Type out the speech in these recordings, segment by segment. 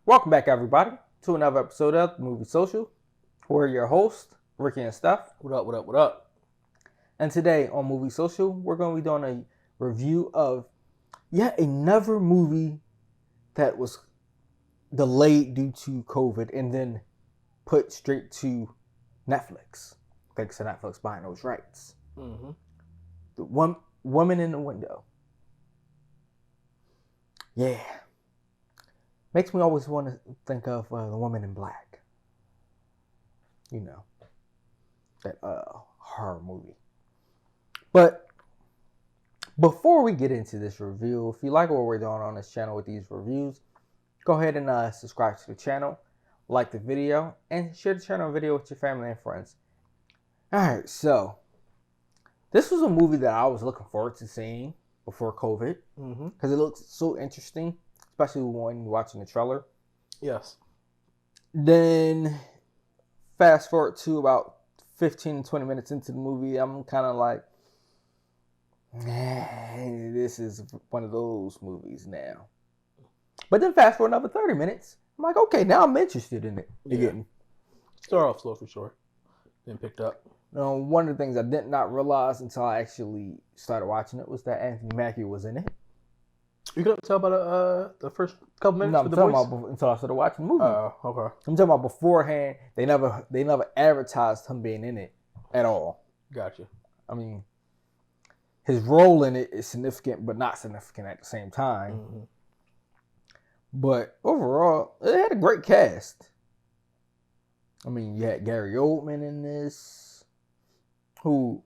Welcome back, everybody, to another episode of Movie Social. We're your hosts, Ricky and Steph. What up, what up, what up? And today on Movie Social, we're going to be doing a review of yet another movie that was delayed due to COVID and then put straight to Netflix, thanks to Netflix buying those rights. Mm-hmm. The Woman in the Window. Yeah. Makes me always want to think of The Woman in Black. You know, that horror movie. But before we get into this review, if you like what we're doing on this channel with these reviews, go ahead and subscribe to the channel, like the video, and share the channel video with your family and friends. Alright, so this was a movie that I was looking forward to seeing before COVID because it looks so interesting, especially when you're watching the trailer. Yes. Then fast forward to about 15 to 20 minutes into the movie, I'm kind of like, this is one of those movies now. But then fast forward another 30 minutes, I'm like, okay, now I'm interested in it again. Start off slow for sure. Then picked up. One of the things I did not realize until I actually started watching it was that Anthony Mackie was in it. You couldn't tell by the first couple minutes with the talking voice? about until I started watching the movie. Oh, okay. I'm talking about beforehand. They never advertised him being in it at all. Gotcha. I mean, his role in it is significant, but not significant at the same time. Mm-hmm. But overall, it had a great cast. I mean, you had Gary Oldman in this, who,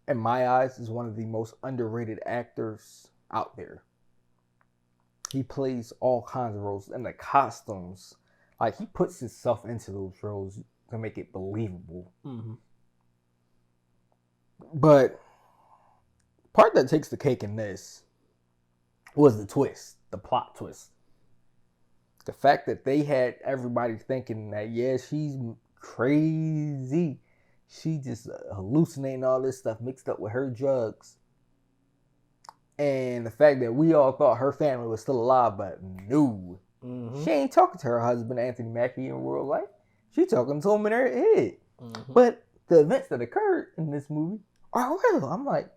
in my eyes, is one of the most underrated actors out there. He plays all kinds of roles, and the costumes, like, he puts himself into those roles to make it believable. Mm-hmm. But part that takes the cake in this was the twist, the plot twist. The fact that they had everybody thinking that, yeah, she's crazy. She just hallucinating all this stuff mixed up with her drugs. And the fact that we all thought her family was still alive, but no. Mm-hmm. She ain't talking to her husband, Anthony Mackie, in real life. She talking to him in her head. Mm-hmm. But the events that occurred in this movie are real. I'm like,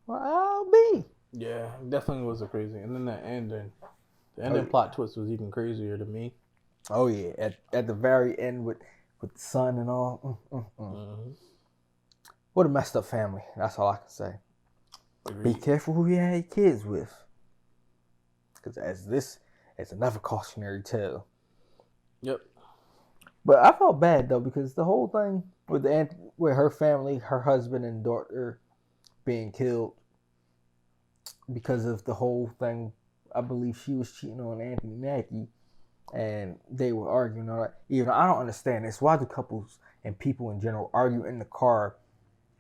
well, I'll be. Yeah, it definitely was a crazy. And then the ending plot twist was even crazier to me. Oh, yeah. At the very end with the son and all. Mm-hmm. What a messed up family. That's all I can say. Agreed. Be careful who you have kids with. Because it's another cautionary tale. Yep. But I felt bad, though, because the whole thing with her family, her husband and daughter being killed because of the whole thing, I believe she was cheating on Anthony Mackie, and they were arguing all that. Even I don't understand this. Why do couples and people in general argue in the car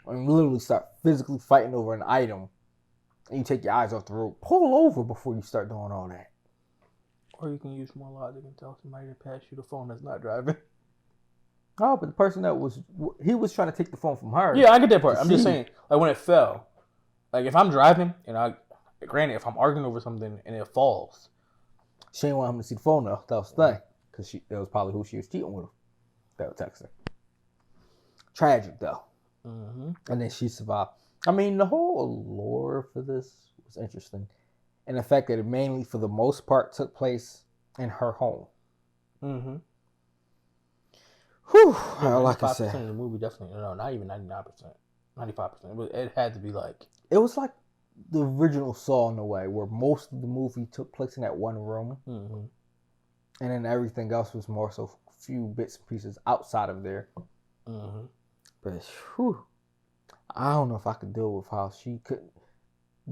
and literally start physically fighting over an item, and you take your eyes off the road? Pull over before you start doing all that. Or you can use more logic and tell somebody to pass you the phone that's not driving. Oh, but the person he was trying to take the phone from her. Yeah, I get that part. I'm just saying, like, when it fell, like, if I'm driving and granted, if I'm arguing over something and it falls, she didn't want him to see the phone though. That was the thing, because that was probably who she was cheating with. That was texting. Tragic though. Mm-hmm. And then she survived. I mean, the whole lore for this was interesting, and the fact that it mainly, for the most part, took place in her home. Mm-hmm. Whew. All I can say. 95% of the movie definitely, no, not even 99%, 95%. It had to be like. It was like the original Saw in a way, where most of the movie took place in that one room, and then everything else was more so a few bits and pieces outside of there. Mm-hmm. But I don't know if I could deal with how she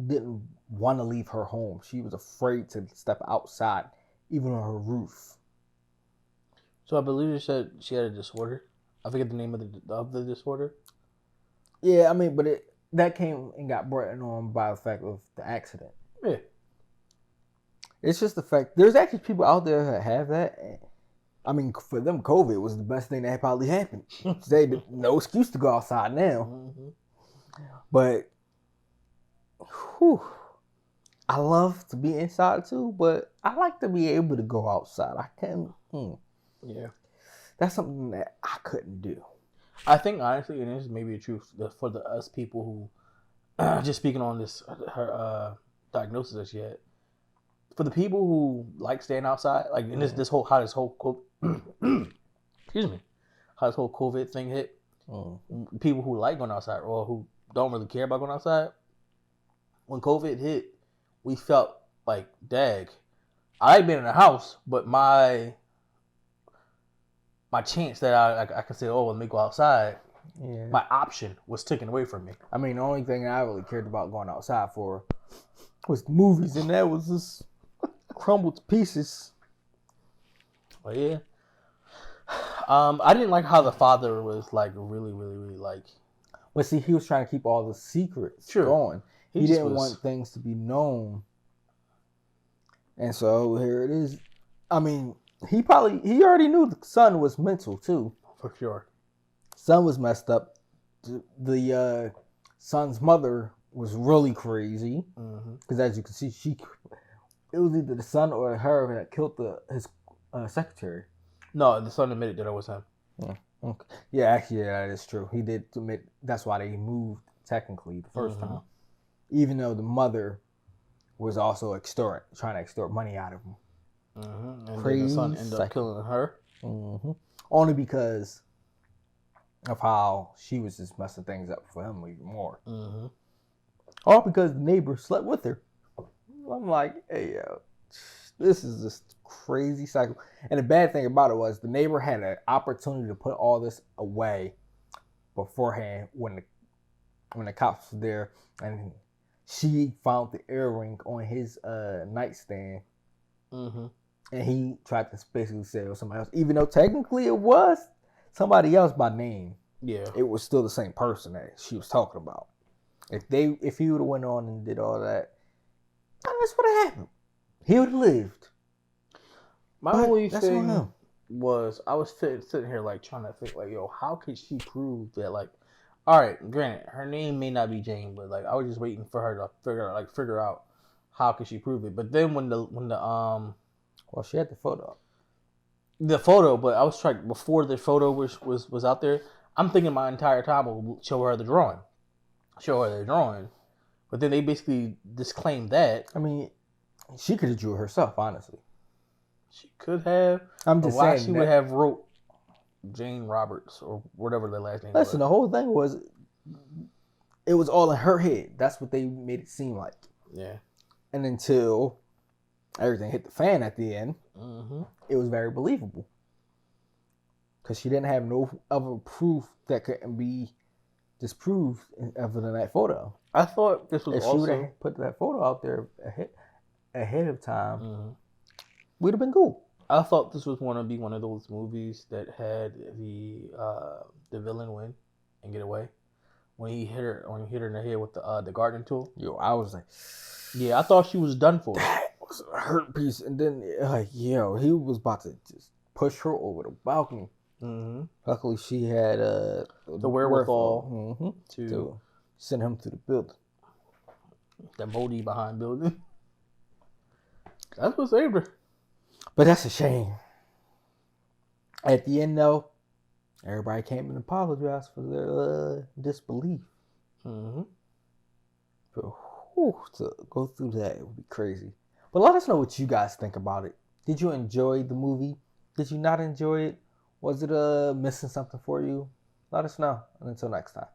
didn't want to leave her home. She was afraid to step outside, even on her roof. So I believe you said she had a disorder. I forget the name of the disorder. Yeah, I mean, but that came and got brought on by the fact of the accident. Yeah. It's just the fact, there's actually people out there that have that. I mean, for them, COVID was the best thing that probably happened. They had no excuse to go outside now. Mm-hmm. But, I love to be inside too, but I like to be able to go outside. I can. Yeah. That's something that I couldn't do. I think honestly, and this is maybe the truth for the us people who just speaking on this her diagnosis that she had. For the people who like staying outside, like in this whole how this whole excuse me, how this whole COVID thing hit. People who like going outside or who don't really care about going outside. When COVID hit, we felt like, dag, I like being in the house, but my chance that I could say, oh, let me go outside, my option was taken away from me. I mean, the only thing I really cared about going outside for was movies, and that was just crumbled to pieces. But yeah. I didn't like how the father was like really, really, really like. But see, he was trying to keep all the secrets going. He didn't want things to be known. And so here it is. I mean, he already knew the son was mental too. For sure. Son was messed up. The son's mother was really crazy. Because as you can see, it was either the son or her that killed his secretary. No, the son admitted that it was him. Okay. Yeah, actually, that is true. He did admit that's why they moved technically the first time. Even though the mother was also trying to extort money out of him. And then the son ended up killing her. Only because of how she was just messing things up for him even more. All because the neighbor slept with her. I'm like, hey, yo, this is just crazy cycle. And the bad thing about it was the neighbor had an opportunity to put all this away beforehand when the cops were there, and she found the earring on his nightstand, and he tried to basically say it was somebody else, even though technically it was somebody else by name. Yeah, it was still the same person that she was talking about. If he would have went on and did all that, that's what happened. He would have lived. My only thing was I was sitting here like trying to think like, yo, how could she prove that? Like, all right, granted, her name may not be Jane, but like I was just waiting for her to figure out how could she prove it. But then when the well, she had the photo, but I was trying before the photo was out there. I'm thinking my entire time will show her the drawing, but then they basically disclaimed that. I mean, she could have drew it herself, honestly. She could have. I'm just why saying she would have wrote Jane Roberts or whatever their last name was. Listen, the whole thing was, it was all in her head. That's what they made it seem like. Yeah. And until everything hit the fan at the end, it was very believable. Because she didn't have no other proof that couldn't be disproved other than that photo. I thought this was if also... she would have put that photo out there ahead of time, we'd have been cool. I thought this was going to be one of those movies that had the villain win and get away when he hit her in the head with the gardening tool. Yo, I was like, yeah, I thought she was done for. That was a hurt piece, and then he was about to just push her over the balcony. Luckily, she had the wherewithal to send him to the building. The moldy behind building. That's what saved her. But that's a shame. At the end, though, everybody came and apologized for their disbelief. So, to go through that, it would be crazy. But let us know what you guys think about it. Did you enjoy the movie? Did you not enjoy it? Was it missing something for you? Let us know. And until next time.